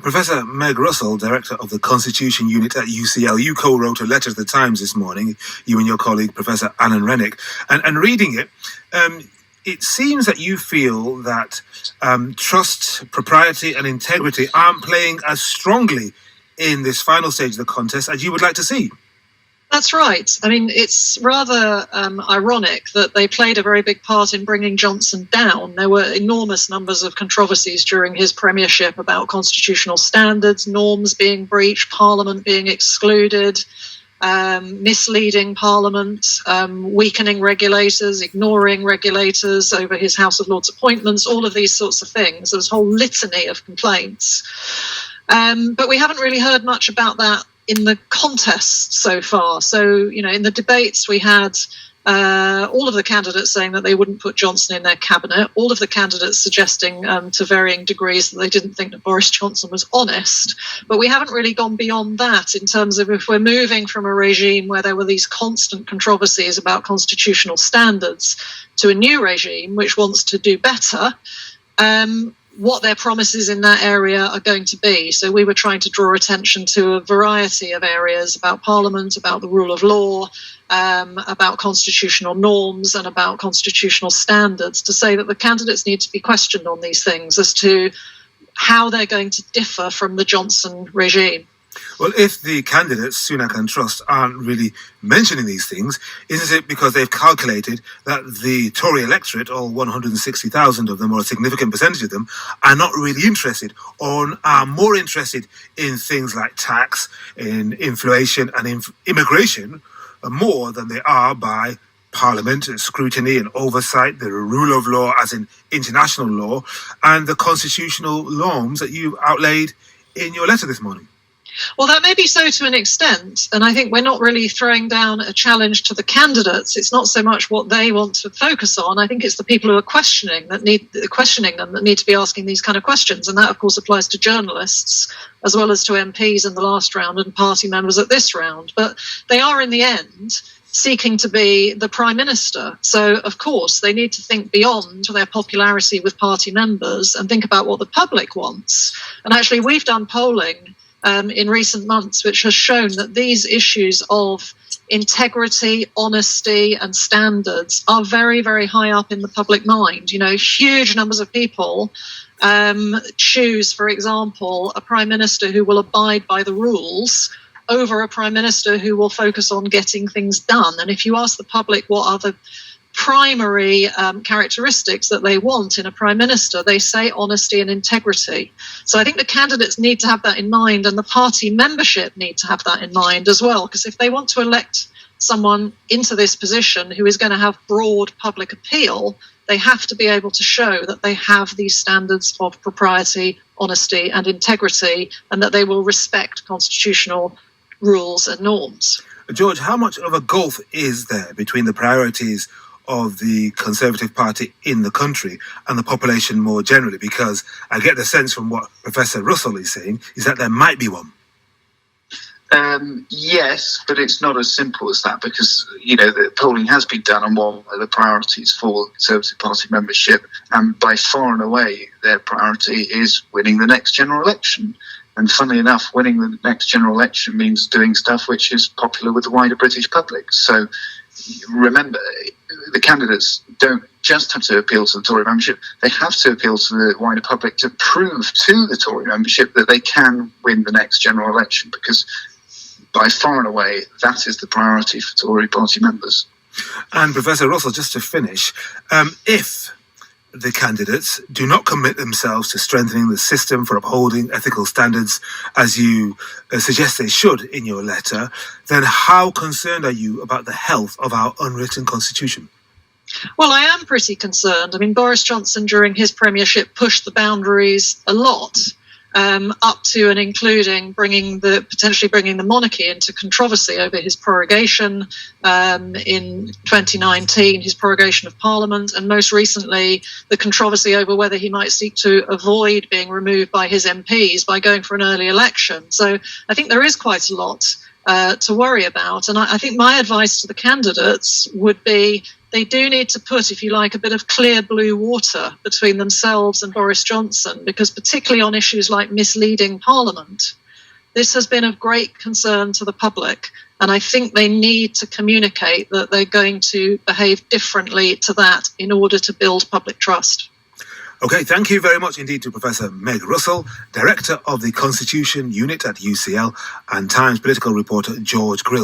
Professor Meg Russell, Director of the Constitution Unit at UCL, you co-wrote a letter to the Times this morning, you and your colleague, Professor Alan Rennick. And reading it, it seems that you feel that trust, propriety and integrity aren't playing as strongly in this final stage of the contest as you would like to see. That's right. I mean, it's rather ironic that they played a very big part in bringing Johnson down. There were enormous numbers of controversies during his premiership about constitutional standards, norms being breached, Parliament being excluded, misleading Parliament, weakening regulators, ignoring regulators over his House of Lords appointments, all of these sorts of things. There's a whole litany of complaints. But we haven't really heard much about that in the contest so far. So, in the debates we had all of the candidates saying that they wouldn't put Johnson in their cabinet, all of the candidates suggesting to varying degrees that they didn't think that Boris Johnson was honest. But we haven't really gone beyond that in terms of if we're moving from a regime where there were these constant controversies about constitutional standards to a new regime which wants to do better, what their promises in that area are going to be. So we were trying to draw attention to a variety of areas about Parliament, about the rule of law, about constitutional norms and about constitutional standards, to say that the candidates need to be questioned on these things as to how they're going to differ from the Johnson regime. Well, if the candidates, Sunak and Trust, aren't really mentioning these things, isn't it because they've calculated that the Tory electorate, all 160,000 of them, or a significant percentage of them, are not really interested, or are more interested in things like tax, in inflation and immigration, more than they are by Parliament, scrutiny and oversight, the rule of law as in international law, and the constitutional norms that you outlaid in your letter this morning? Well, that may be so to an extent, and I think we're not really throwing down a challenge to the candidates. It's not so much what they want to focus on. I think it's the people who are questioning them that need to be asking these kind of questions, and that, of course, applies to journalists as well as to MPs in the last round and party members at this round. But they are, in the end, seeking to be the Prime Minister. So, of course, they need to think beyond their popularity with party members and think about what the public wants. And actually, we've done polling in recent months, which has shown that these issues of integrity, honesty and standards are very, very high up in the public mind. Huge numbers of people choose, for example, a Prime Minister who will abide by the rules over a Prime Minister who will focus on getting things done. And if you ask the public what are the primary characteristics that they want in a Prime Minister, they say honesty and integrity. So I think the candidates need to have that in mind, and the party membership need to have that in mind as well, because if they want to elect someone into this position who is going to have broad public appeal, they have to be able to show that they have these standards of propriety, honesty and integrity, and that they will respect constitutional rules and norms. George, how much of a gulf is there between the priorities of the Conservative Party in the country and the population more generally? Because I get the sense from what Professor Russell is saying is that there might be one. Yes, but it's not as simple as that, because the polling has been done on what are the priorities for Conservative Party membership, and by far and away their priority is winning the next general election. And funnily enough, winning the next general election means doing stuff which is popular with the wider British public. So remember, the candidates don't just have to appeal to the Tory membership, they have to appeal to the wider public to prove to the Tory membership that they can win the next general election, because by far and away, that is the priority for Tory party members. And Professor Russell, just to finish, if the candidates do not commit themselves to strengthening the system for upholding ethical standards, as you suggest they should in your letter, then how concerned are you about the health of our unwritten constitution? Well, I am pretty concerned. I mean, Boris Johnson during his premiership pushed the boundaries a lot, up to and including potentially bringing the monarchy into controversy over his prorogation in 2019, his prorogation of Parliament, and most recently the controversy over whether he might seek to avoid being removed by his MPs by going for an early election. So I think there is quite a lot to worry about. And I think my advice to the candidates would be they do need to put, if you like, a bit of clear blue water between themselves and Boris Johnson, because particularly on issues like misleading Parliament, this has been of great concern to the public. And I think they need to communicate that they're going to behave differently to that in order to build public trust. Okay, thank you very much indeed to Professor Meg Russell, Director of the Constitution Unit at UCL, and Times political reporter George Grills.